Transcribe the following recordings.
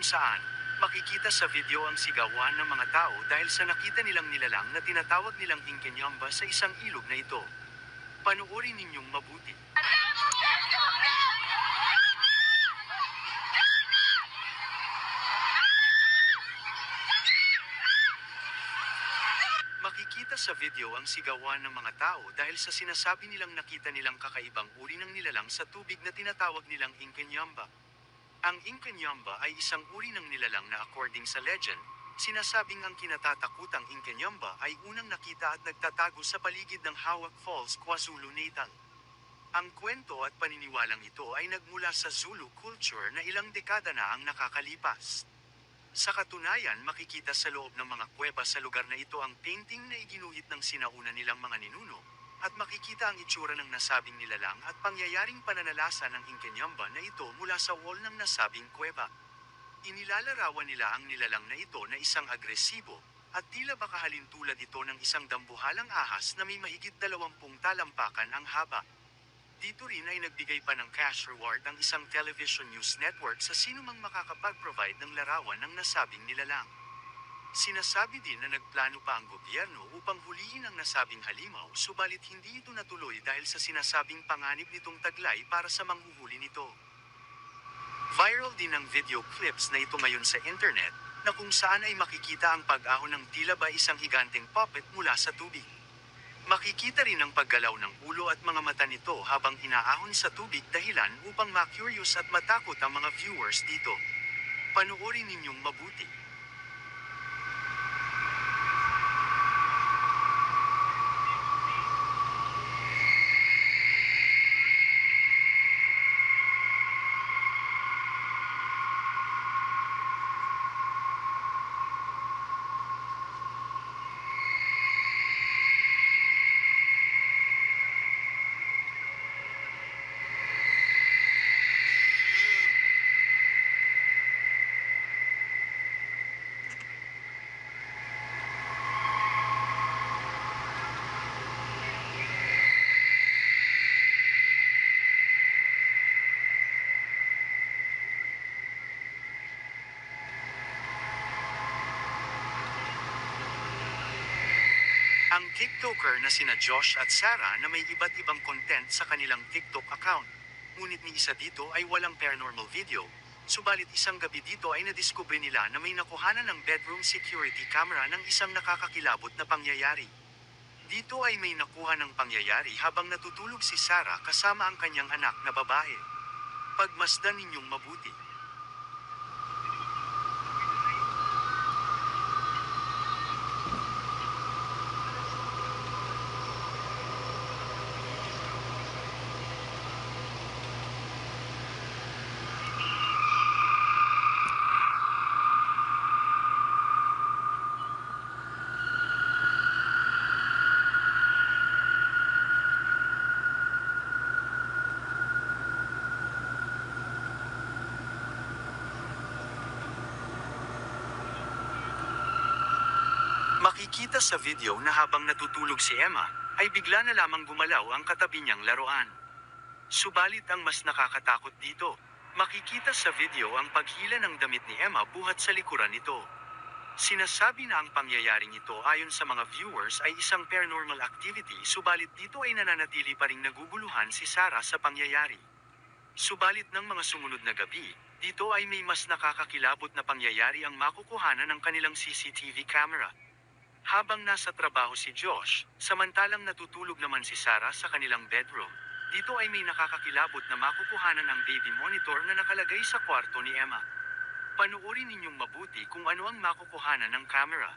kung saan makikita sa video ang sigawan ng mga tao dahil sa nakita nilang nilalang na tinatawag nilang Inkenyamba sa isang ilog na ito. Panuorin ninyong mabuti. Makikita sa video ang sigawan ng mga tao dahil sa sinasabi nilang nakita nilang kakaibang uri ng nilalang sa tubig na tinatawag nilang Inkenyamba. Ang Inkenyamba ay isang uri ng nilalang na according sa legend, sinasabing ang kinatatakutang Inkenyamba ay unang nakita at nagtatago sa paligid ng Hawak Falls, KwaZulu-Natal. Ang kwento at paniniwalang ito ay nagmula sa Zulu culture na ilang dekada na ang nakakalipas. Sa katunayan, makikita sa loob ng mga kuweba sa lugar na ito ang painting na iginuhit ng sinauna nilang mga ninuno, at makikita ang itsura ng nasabing nilalang at pangyayaring pananalasa ng Inkenyamba na ito mula sa wall ng nasabing kuweba. Inilalarawan nila ang nilalang na ito na isang agresibo, at tila baka halintulad ito ng isang dambuhalang ahas na may mahigit 20 talampakan ang haba. Dito rin ay nagbigay pa ng cash reward ang isang television news network sa sinumang makakapag-provide ng larawan ng nasabing nilalang. Sinasabi din na nagplano pa ang gobyerno upang hulihin ang nasabing halimaw, subalit hindi ito natuloy dahil sa sinasabing panganib nitong taglay para sa manghuhuli nito. Viral din ang video clips na ito ngayon sa internet, na kung saan ay makikita ang pag-ahon ng tila ba isang higanteng puppet mula sa tubig. Makikita rin ang paggalaw ng ulo at mga mata nito habang inaahon sa tubig, dahilan upang ma-curious at matakot ang mga viewers dito. Panuorin ninyong mabuti. Ang TikToker na sina Josh at Sarah na may iba't ibang content sa kanilang TikTok account. Ngunit ni isa dito ay walang paranormal video. Subalit isang gabi dito ay nadiskubre nila na may nakuhanan ng bedroom security camera ng isang nakakakilabot na pangyayari. Dito ay may nakuha ng pangyayari habang natutulog si Sarah kasama ang kanyang anak na babae. Pagmasdan ninyong mabuti. Makikita sa video na habang natutulog si Emma, ay bigla na lamang gumalaw ang katabi niyang laruan. Subalit ang mas nakakatakot dito, makikita sa video ang paghila ng damit ni Emma buhat sa likuran nito. Sinasabi na ang pangyayaring ito ayon sa mga viewers ay isang paranormal activity, subalit dito ay nananatili pa ring naguguluhan si Sarah sa pangyayari. Subalit ng mga sumunod na gabi, dito ay may mas nakakakilabot na pangyayari ang makukuhanan ng kanilang CCTV camera. Habang nasa trabaho si Josh, samantalang natutulog naman si Sarah sa kanilang bedroom, dito ay may nakakakilabot na makukuhanan ang baby monitor na nakalagay sa kwarto ni Emma. Panuorin ninyong mabuti kung ano ang makukuhanan ng camera.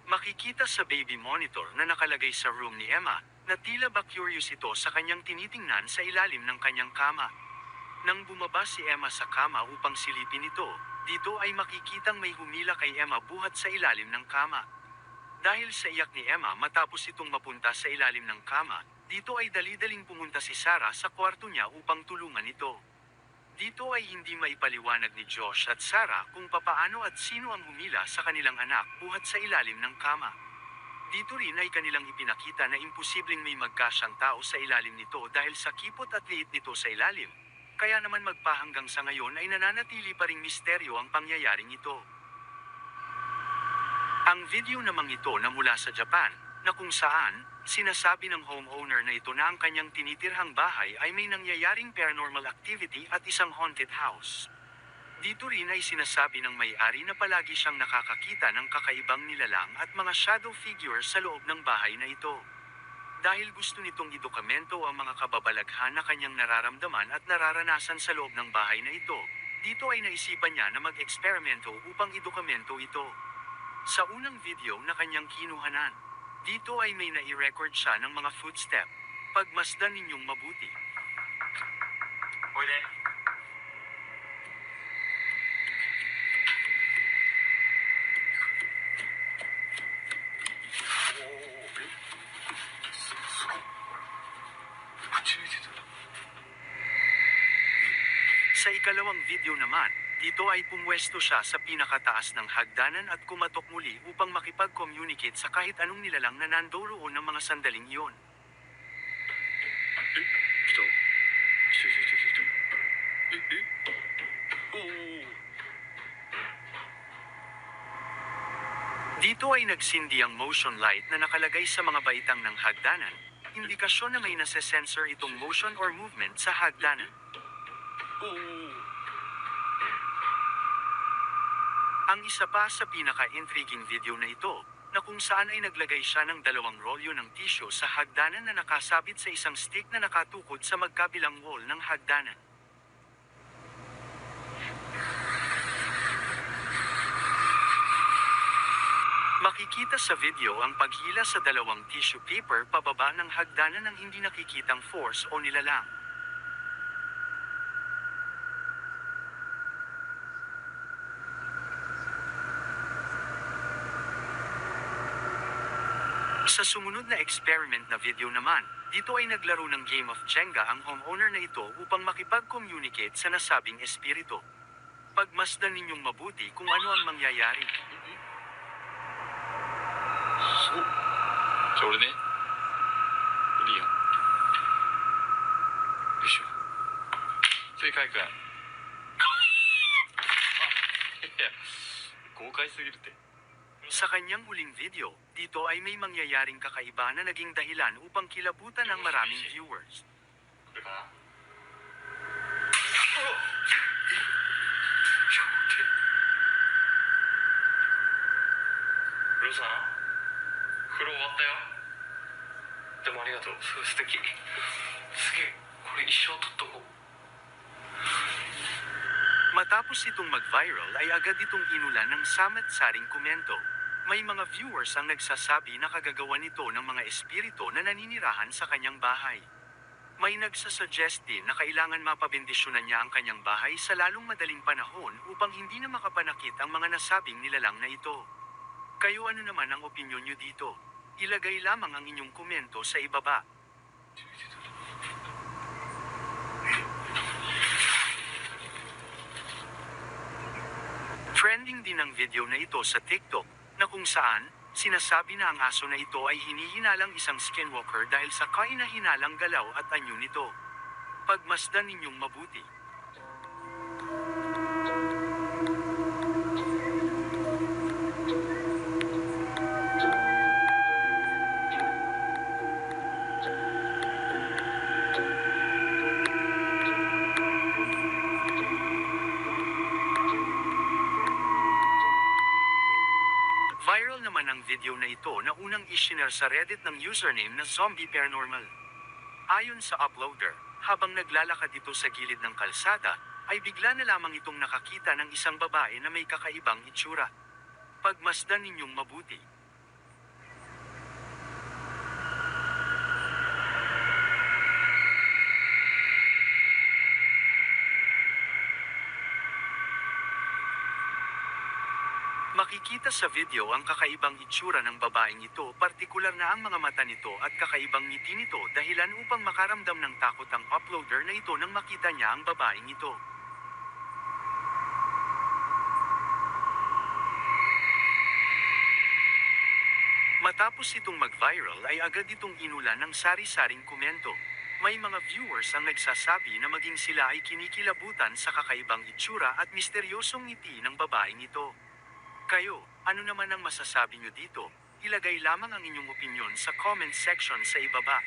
Makikita sa baby monitor na nakalagay sa room ni Emma, na tila ba curious ito sa kanyang tinitingnan sa ilalim ng kanyang kama. Nang bumaba si Emma sa kama upang silipin ito, dito ay makikitang may humila kay Emma buhat sa ilalim ng kama. Dahil sa iyak ni Emma matapos itong mapunta sa ilalim ng kama, dito ay dali-daling pumunta si Sarah sa kwarto niya upang tulungan ito. Dito ay hindi maipaliwanag ni Josh at Sarah kung papaano at sino ang humila sa kanilang anak buhat sa ilalim ng kama. Dito rin ay kanilang ipinakita na imposibleng may magkasyang tao sa ilalim nito dahil sa kipot at liit nito sa ilalim. Kaya naman magpahanggang sa ngayon ay nananatili pa ring misteryo ang pangyayaring ito. Ang video namang ito na mula sa Japan, na kung saan, sinasabi ng homeowner na ito na ang kanyang tinitirhang bahay ay may nangyayaring paranormal activity at isang haunted house. Dito rin ay sinasabi ng may-ari na palagi siyang nakakakita ng kakaibang nilalang at mga shadow figures sa loob ng bahay na ito. Dahil gusto nitong idokumento ang mga kababalaghan na kanyang nararamdaman at nararanasan sa loob ng bahay na ito, dito ay naisipan niya na mag-eksperimento upang idokumento ito. Sa unang video na kanyang kinuhanan, dito ay may nai-record siya ng mga footstep. Pagmasdan ninyong mabuti. Pwede. Sa ikalawang video naman, dito ay pumwesto siya sa pinakataas ng hagdanan at kumatok muli upang makipag-communicate sa kahit anong nilalang na nandoroon ng mga sandaling iyon. Dito ay nagsindi ang motion light na nakalagay sa mga baitang ng hagdanan, indikasyon na may nase-sensor itong motion or movement sa hagdanan. Ang isa pa sa pinaka-intriguing video na ito, na kung saan ay naglagay siya ng 2 rolyo ng tissue sa hagdanan na nakasabit sa isang stick na nakatukod sa magkabilang wall ng hagdanan. Makikita sa video ang paghila sa 2 tissue paper pababa ng hagdanan ng hindi nakikitang force o nilalang. Sa sumunod na experiment na video naman, dito ay naglaro ng game of Jenga ang homeowner na ito upang makipag-communicate sa nasabing espiritu. Pagmasdan ninyong mabuti kung ano ang mangyayari. じゃあ俺ねいいよよいしょそれかいくんあいや豪快すぎるって Sa kanyang huling video, dito ay may mangyayaring kakaiba na naging dahilan upang kilabutan ang maraming viewers. これかなロさん風呂終わったよでもありがとうすごい素敵すげえこれ一生撮っとこう Matapos itong mag-viral ay agad itong inulan ng samat-saring komento. May mga viewers ang nagsasabi na kagagawa nito ng mga espiritu na naninirahan sa kanyang bahay. May nagsasuggest din na kailangan mapabendisyonan niya ang kanyang bahay sa lalong madaling panahon upang hindi na makapanakit ang mga nasabing nilalang na ito. Kayo ano naman ang opinyon niyo dito? Ilagay lamang ang inyong komento sa ibaba. Trending din ang video na ito sa TikTok, na kung saan, sinasabi na ang aso na ito ay hinihinalang isang skinwalker dahil sa kahinahinalang galaw at anyo nito. Pagmasdan ninyong mabuti. Viral naman ang video na ito na unang ishiner sa Reddit ng username na Zombie Paranormal. Ayon sa uploader, habang naglalakad ito sa gilid ng kalsada, ay bigla na lamang itong nakakita ng isang babae na may kakaibang itsura. Pagmasdan ninyong mabuti. Makikita sa video ang kakaibang itsura ng babaeng ito, partikular na ang mga mata nito at kakaibang ngiti nito, dahilan upang makaramdam ng takot ang uploader na ito nang makita niya ang babaeng ito. Matapos itong mag-viral ay agad itong inulan ng sari-saring komento. May mga viewers ang nagsasabi na maging sila ay kinikilabutan sa kakaibang itsura at misteryosong ngiti ng babaeng ito. Kayo, ano naman ang masasabi nyo dito? Ilagay lamang ang inyong opinyon sa comment section sa ibaba.